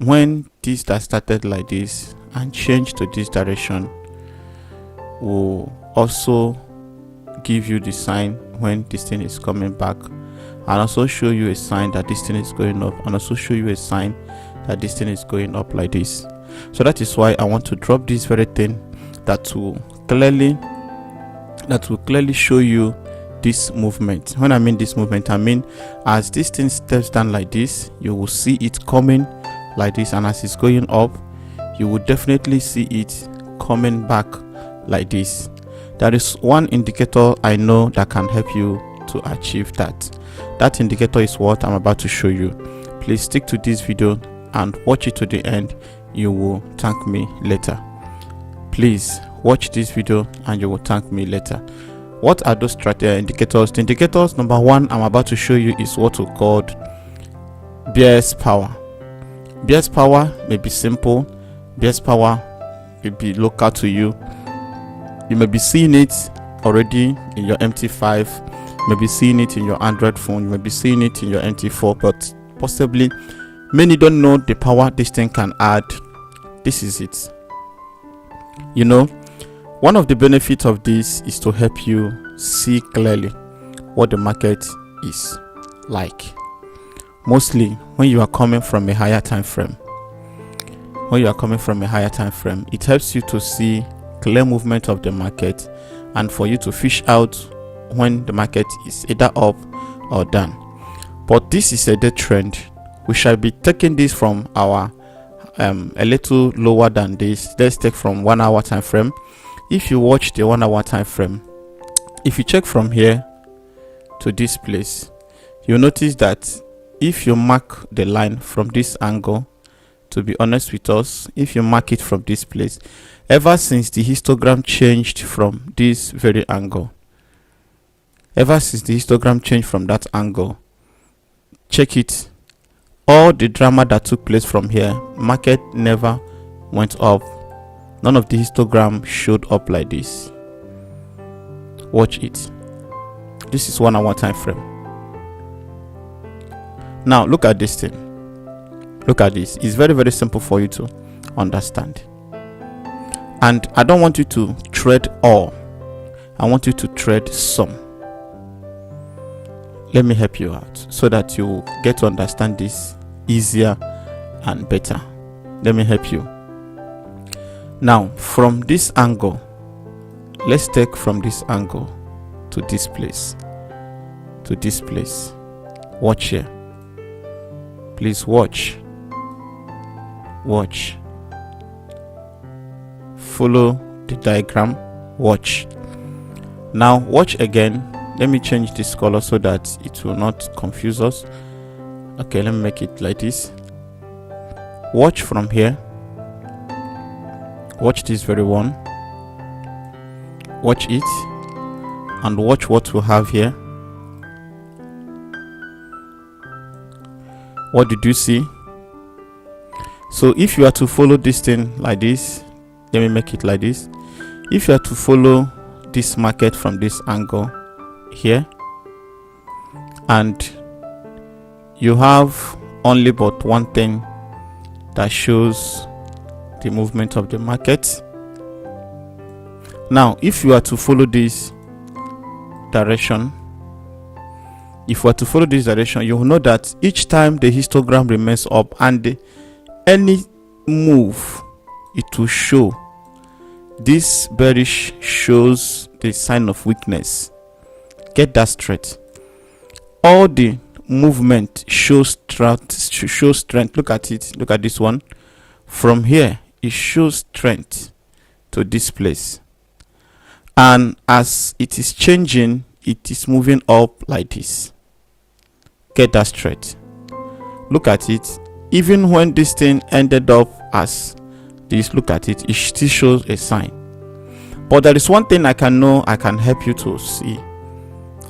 when this that started like this and change to this direction will also give you the sign when this thing is coming back, and also show you a sign that this thing is going up, and also show you a sign that this thing is going up like this. So that is why I want to drop this very thing that will clearly show you this movement. When I mean this movement, I mean as this thing steps down like this, you will see it coming like this, and as it's going up, you will definitely see it coming back like this. There is one indicator I know that can help you to achieve that. That indicator is what I'm about to show you. Please stick to this video and watch it to the end. You will thank me later. Please watch this video and you will thank me later. What are those indicators? The indicators, number one, I'm about to show you is what we call bear's power. Bear's power may be simple. Bear's power may be local to you. You may be seeing it already in your MT5. You may be seeing it in your Android phone. You may be seeing it in your MT4, but possibly many don't know the power this thing can add. This is it. You know, one of the benefits of this is to help you see clearly what the market is like. Mostly when you are coming from a higher time frame. When you are coming from a higher time frame, it helps you to see clear movement of the market, and for you to fish out when the market is either up or down. But this is a day trend. We shall be taking this from our a little lower than this. Let's take from 1 hour time frame. If you watch the 1 hour time frame, if you check from here to this place, you'll notice that if you mark the line from this angle, to be honest with us, if you mark it from this place, ever since the histogram changed from this very angle, from that angle, check it, all the drama that took place from here, market never went up. None of the histogram showed up like this. Watch it. This is 1 hour time frame. Now look at this thing. Look at this. It's very, very simple for you to understand. And I don't want you to trade all. I want you to trade some. Let me help you out so that you get to understand this easier and better. Let me help you. Now, from this angle, let's take from this angle to this place. To this place. Watch here. Please watch. Watch. Follow the diagram. Watch. Now watch again. Let me change this color so that it will not confuse us. Okay, let me make it like this. Watch from here. Watch this very one. Watch it and watch what we have here. What did you see? So if you are to follow this thing like this, let me make it like this. If you are to follow this market from this angle here, and you have only but one thing that shows the movement of the market. Now if you are to follow this direction, you will know that each time the histogram remains up and any move, it will show this bearish shows the sign of weakness. Get that straight. All the movement shows strength. Look at it. Look at this one. From here, it shows strength to this place, and as it is changing, it is moving up like this. Get that straight. Look at it. Even when this thing ended up as this, look at it, it still shows a sign. But there is one thing I can help you to see.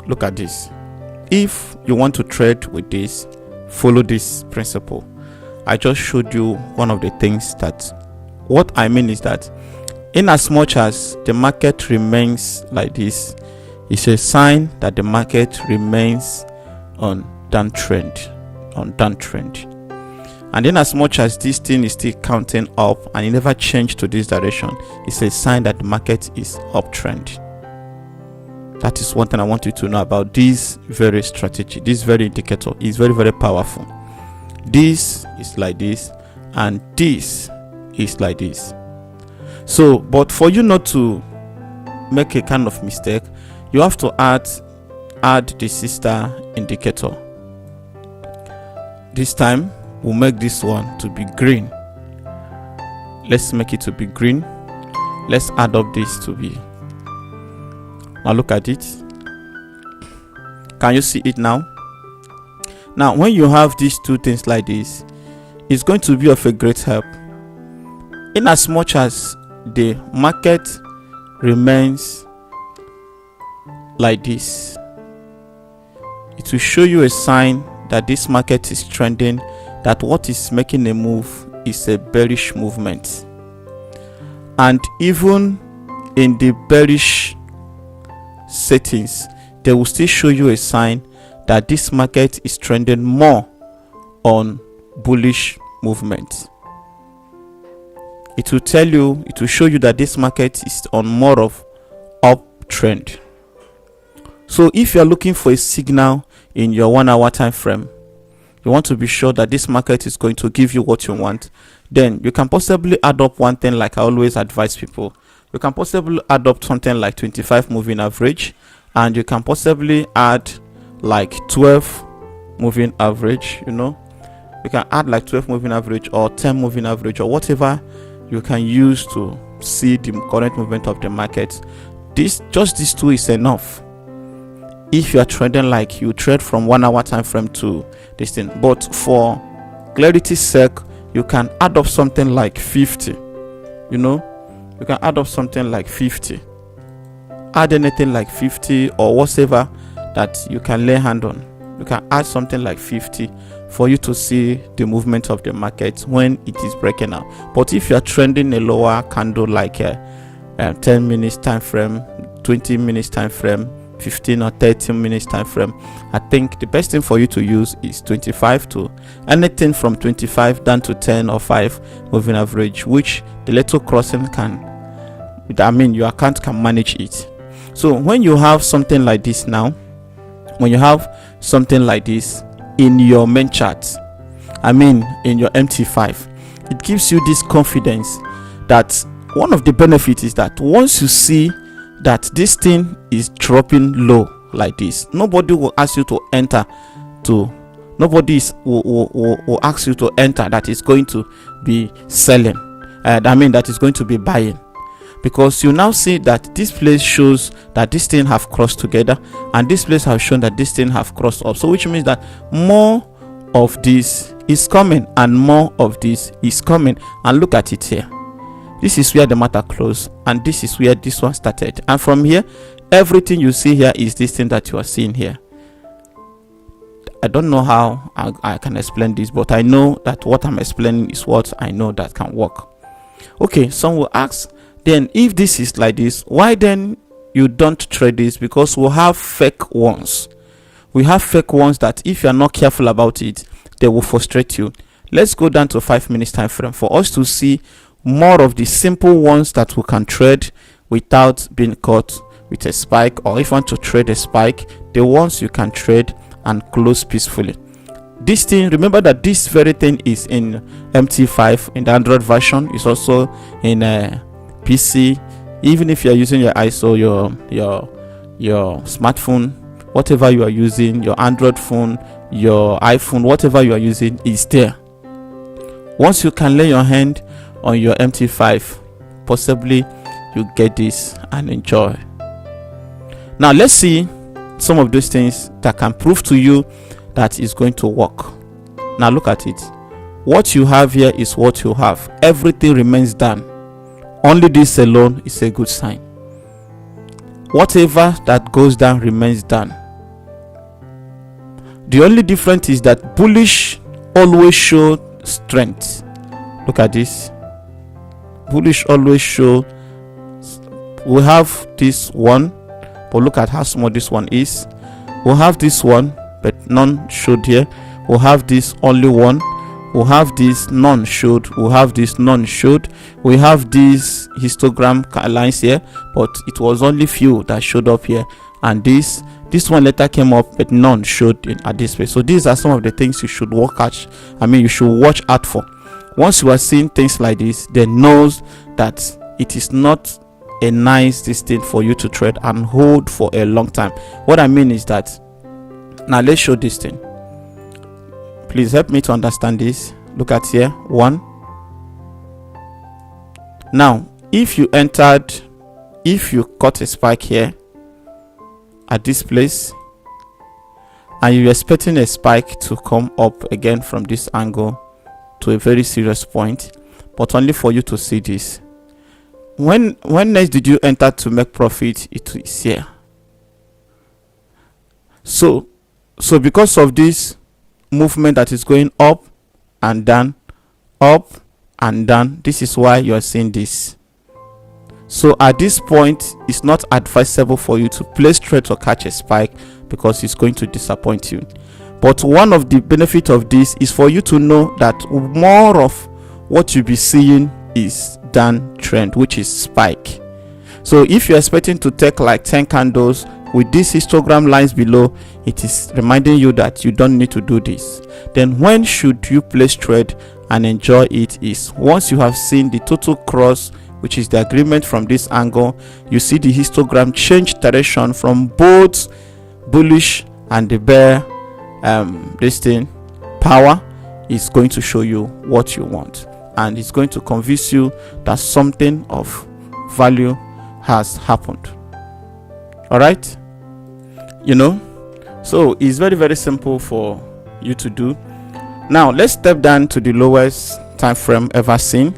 Look at this. If you want to trade with this, follow this principle. I just showed you one of the things that, what I mean is that in as much as the market remains like this, it's a sign that the market remains on downtrend. And then as much as this thing is still counting up and it never changed to this direction, it's a sign that the market is uptrend. That is one thing I want you to know about this very strategy. This very indicator is very, very powerful. This is like this, and this is like this. So, but for you not to make a kind of mistake, you have to add the sister indicator. This time we'll make this one to be green. Let's make it to be green. Let's add up this to be. Now look at it. Can you see it now? Now when you have these two things like this, it's going to be of a great help. In as much as the market remains like this, it will show you a sign that this market is trending, that what is making a move is a bearish movement. And even in the bearish settings, they will still show you a sign that this market is trending more on bullish movement. It will tell you, it will show you that this market is on more of uptrend. So if you are looking for a signal in your 1 hour time frame, you want to be sure that this market is going to give you what you want, then you can possibly add up one thing like I always advise people. You can possibly add up something like 25 moving average, and you can possibly add like 12 moving average. You can add like 12 moving average or 10 moving average or whatever you can use to see the current movement of the market. Just these two is enough if you are trading like you trade from 1 hour time frame to this thing. But for clarity's sake, you can add up something like 50. You can add up something like 50. Add anything like 50 or whatever that you can lay hand on. You can add something like 50 for you to see the movement of the market when it is breaking out. But if you are trending a lower candle like 10 minutes time frame, 20 minutes time frame, 15 or 30 minutes time frame, I think the best thing for you to use is 25 to anything from 25 down to 10 or 5 moving average, which the little crossing your account can manage it. So when you have something like this now, when you have something like this in your main chart, in your MT5, it gives you this confidence that one of the benefits is that once you see that this thing is dropping low like this, nobody will ask you to enter will ask you to enter that is going to be selling, that is going to be buying, because you now see that this place shows that this thing have crossed together, and this place have shown that this thing have crossed up. So which means that more of this is coming and more of this is coming. And look at it here. This is where the matter closed, and this is where this one started. And from here, everything you see here is this thing that you are seeing here. I don't know how I can explain this, but I know that what I'm explaining is what I know that can work. Okay, some will ask, then if this is like this, why then you don't trade this? Because we have fake ones. We have fake ones that if you are not careful about it, they will frustrate you. Let's go down to 5 minutes time frame for us to see more of the simple ones that we can trade without being caught with a spike, or if you want to trade a spike, the ones you can trade and close peacefully. This thing, remember that this very thing is in MT5 in the Android version. It's also in PC. Even if you are using your ISO, your smartphone, whatever you are using, your Android phone, your iPhone, whatever you are using is there. Once you can lay your hand on your MT5, possibly you get this and enjoy. Now let's see some of those things that can prove to you that is going to work. Now look at it. What you have here is what you have. Everything remains done. Only this alone is a good sign. Whatever that goes down remains done. The only difference is that bullish always show strength. Look at this. Bullish always show. We have this one, but look at how small this one is. We'll have this one, but none showed here. We'll have this only one. we have this none showed, we have this none showed, we have these histogram lines here, but it was only few that showed up here, and this one later came up but none showed at this place. So these are some of the things you should you should watch out for. Once you are seeing things like this, then knows that it is not a nice thing for you to trade and hold for a long time. What I mean is that, now let's show this thing. Please help me to understand this. Look at here, 1. Now if you caught a spike here at this place, and you're expecting a spike to come up again from this angle to a very serious point, but only for you to see this, when next did you enter to make profit? It is here. So because of this movement that is going up and down, this is why you are seeing this. So at this point, it's not advisable for you to place trades or catch a spike, because it's going to disappoint you. But one of the benefits of this is for you to know that more of what you'll be seeing is downtrend, which is spike. So if you're expecting to take like 10 candles with these histogram lines below, it is reminding you that you don't need to do this. Then when should you place trade and enjoy it is once you have seen the total cross, which is the agreement from this angle. You see the histogram change direction from both bullish and the bear power is going to show you what you want, and it's going to convince you that something of value has happened. All right, so it's very, very simple for you to do. Now let's step down to the lowest time frame ever seen,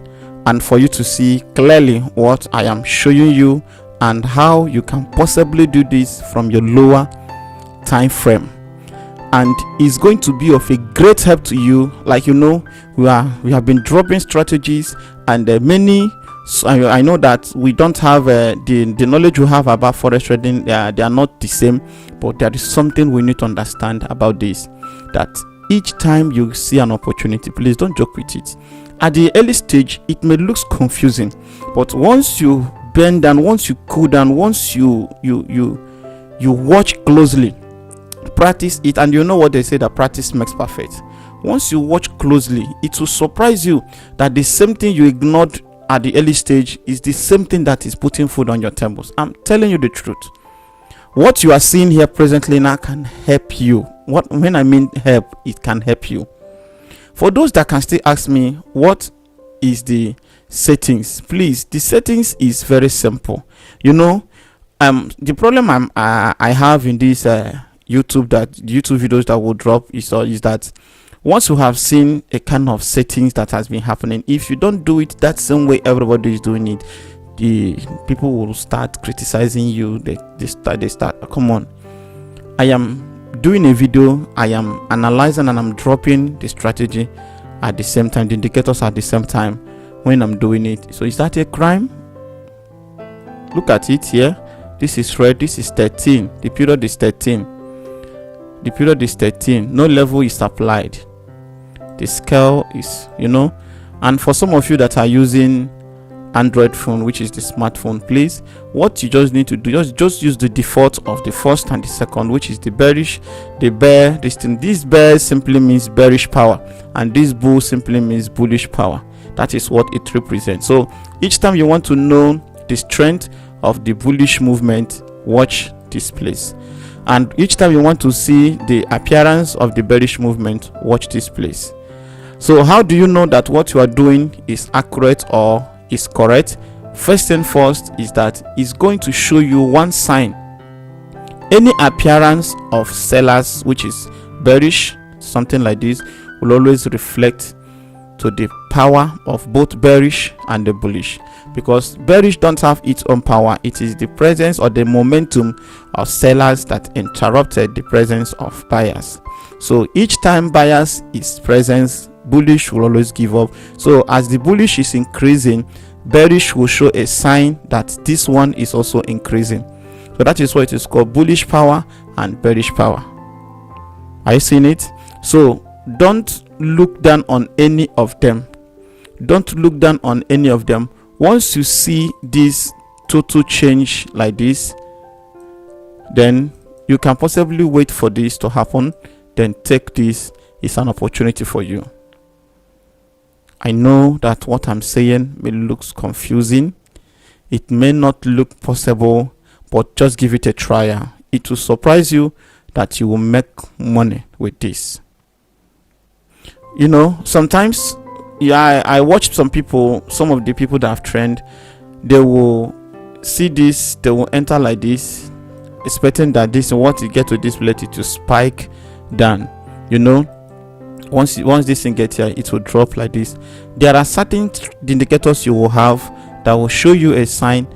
and for you to see clearly what I am showing you and how you can possibly do this from your lower time frame. And it's going to be of a great help to you. Like we have been dropping strategies, and many. So I know that we don't have the knowledge you have about forex trading. They are not the same, but there is something we need to understand about this. That each time you see an opportunity, please don't joke with it. At the early stage, it may look confusing, but once you bend down, once you cool down, once you watch closely, practice it, and you know what they say, that practice makes perfect. Once you watch closely, it will surprise you that the same thing you ignored at the early stage is the same thing that is putting food on your tables. I'm telling you the truth. What you are seeing here presently now can help you. When I mean help, it can help you. For those that can still ask me what is the settings, please, the settings is very simple. The problem I have in this YouTube videos that will drop is that once you have seen a kind of settings that has been happening, if you don't do it that same way everybody is doing it, the people will start criticizing you. They start, come on, I am doing a video, I am analyzing and I'm dropping the strategy at the same time, the indicators at the same time when I'm doing it. So is that a crime? Look at it here. This is red, this is 13, the period is 13, the period is 13, no level is applied, the scale is, and for some of you that are using Android phone, which is the smartphone, please, what you just need to do, just use the default of the first and the second, which is the bearish, the bear. This bear simply means bearish power, and this bull simply means bullish power. That is what it represents. So each time you want to know the strength of the bullish movement, watch this place, and each time you want to see the appearance of the bearish movement, watch this place. So how do you know that what you are doing is accurate or is correct? First and first is that it's going to show you one sign. Any appearance of sellers, which is bearish, something like this, will always reflect to the power of both bearish and the bullish, because bearish don't have its own power. It is the presence or the momentum of sellers that interrupted the presence of buyers. So each time buyers is present, bullish will always give up. So as the bullish is increasing, bearish will show a sign that this one is also increasing. So that is why it is called bullish power and bearish power. Are you seeing it? So don't look down on any of them. Don't look down on any of them. Once you see this total change like this, then you can possibly wait for this to happen, then take this. Is an opportunity for you. I know that what I'm saying may look confusing. It may not look possible, but just give it a try. It will surprise you that you will make money with this. You know, sometimes, I watched some of the people that have trained, they will see this, they will enter like this, expecting that this, once you get to this place, it will spike down. You know, once this thing gets here, it will drop like this. There are certain indicators you will have that will show you a sign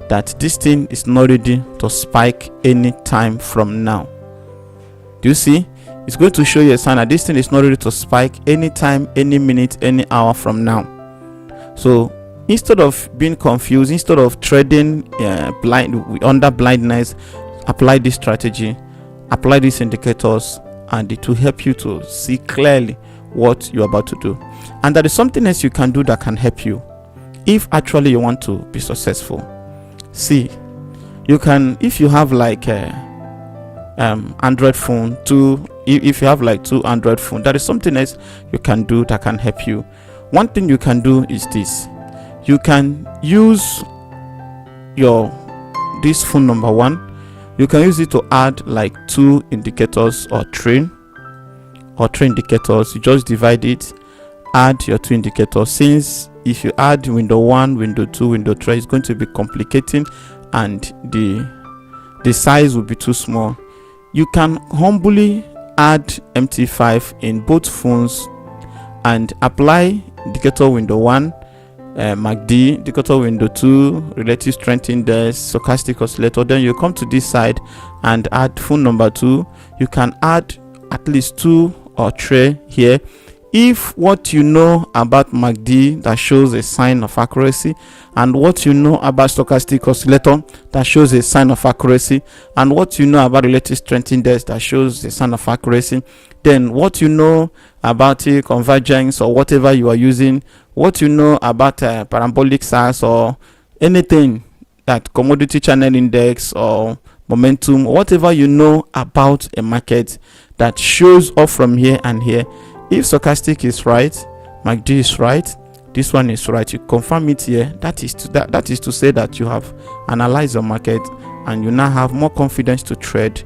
that this thing is not ready to spike any time from now. Do you see? It's going to show you a sign that this thing is not ready to spike anytime, any minute, any hour from now. So instead of being confused, instead of trading under blindness, apply this strategy, apply these indicators, and it will help you to see clearly what you're about to do. And there is something else you can do that can help you if actually you want to be successful. See, you can, if you have like a Android phone, if you have like 2 Android phone, there is something else you can do that can help you. One thing you can do is this: you can use this phone number 1. You can use it to add like 2 indicators or 3 indicators. You just divide it, add your 2 indicators. Since if you add window 1, window 2, window 3, it's going to be complicating and the size will be too small. You can humbly add MT5 in both phones and apply indicator window 1, MACD, indicator window 2, relative strength index, stochastic oscillator. Then you come to this side and add phone number 2. You can add at least 2 or 3 here. If what you know about MACD that shows a sign of accuracy, and what you know about stochastic oscillator that shows a sign of accuracy, and what you know about relative strength index that shows a sign of accuracy, then what you know about convergence or whatever you are using, what you know about parabolic SAS or anything, that commodity channel index or momentum, whatever you know about a market that shows up from here and here. If stochastic is right, MACD is right, this one is right, you confirm it here. That is to say that you have analyzed your market and you now have more confidence to trade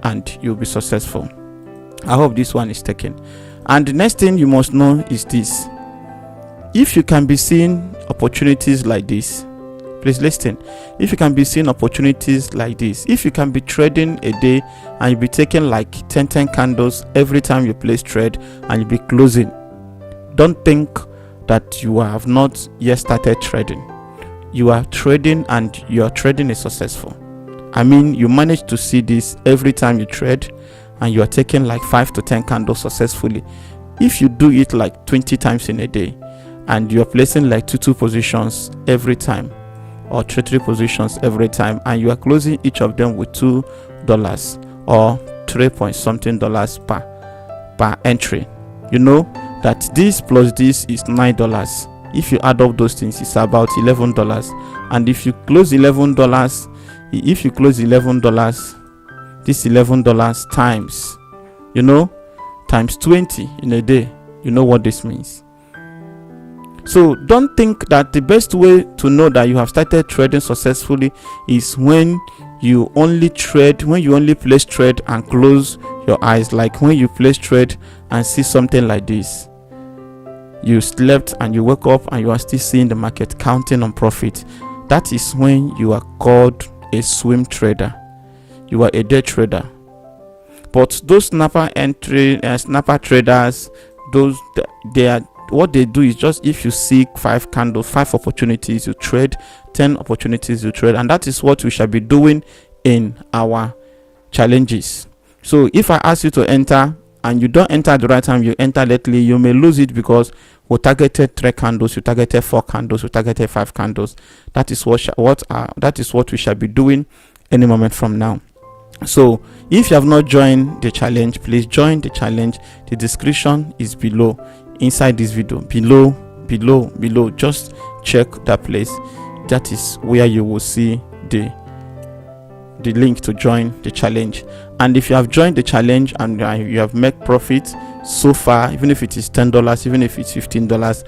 and you'll be successful. I hope this one is taken. And the next thing you must know is this: if you can be seeing opportunities like this, please listen. If you can be seeing opportunities like this, if you can be trading a day and you'll be taking like 10 candles every time you place trade and you'll be closing, don't think that you have not yet started trading. You are trading and your trading is successful. I mean, you manage to see this every time you trade and you are taking like 5 to 10 candles successfully. If you do it like 20 times in a day and you're placing like 2 positions every time or 3 positions every time, and you are closing each of them with $2 or 3 point something dollars per entry, you know that this plus this is $9. If you add up those things, it's about $11. And if you close $11, this $11 times, times 20 in a day, you know what this means. So don't think that the best way to know that you have started trading successfully is when you only place trade and close your eyes, like when you place trade and see something like this. You slept and you wake up and you are still seeing the market counting on profit. That is when you are called a swing trader. You are a day trader. But those snapper traders, what they do is just, if you see 5 opportunities, you trade 10 opportunities, you trade. And that is what we shall be doing in our challenges. So if I ask you to enter and you don't enter at the right time, you enter lately, you may lose it because we targeted 3 candles, you targeted 4 candles, you targeted 5 candles. That is what we shall be doing any moment from now. So if you have not joined the challenge, please join the challenge. The description is below, inside this video, below. Just check that place. That is where you will see the link to join the challenge. And if you have joined the challenge and you have made profit so far, even if it is $10, even if it's $15,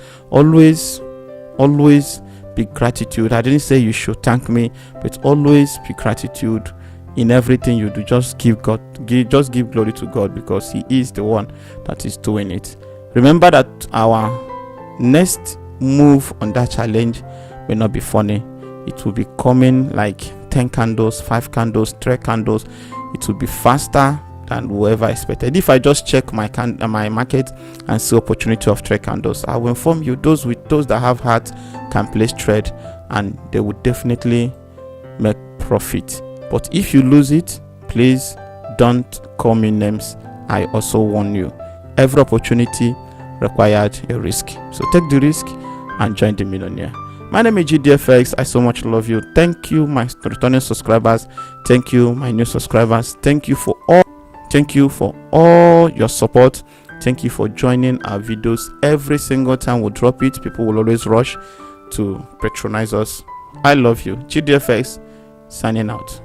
always be gratitude. I didn't say you should thank me, but always be gratitude in everything you do. Just give glory to God, because He is the one that is doing it. Remember that our next move on that challenge will not be funny. It will be coming like 10 candles, 5 candles, 3 candles. It will be faster than whoever expected. If I just check my market and see opportunity of 3 candles, I will inform you. Those that have heart can place trade, and they will definitely make profit. But if you lose it, please don't call me names. I also warn you. Every opportunity required a risk. So take the risk and join the millionaire. My name is GDFX. I so much love you. Thank you, my returning subscribers. Thank you, my new subscribers. Thank you for all your support. Thank you for joining our videos. Every single time we drop it, people will always rush to patronize us. I love you. GDFX signing out.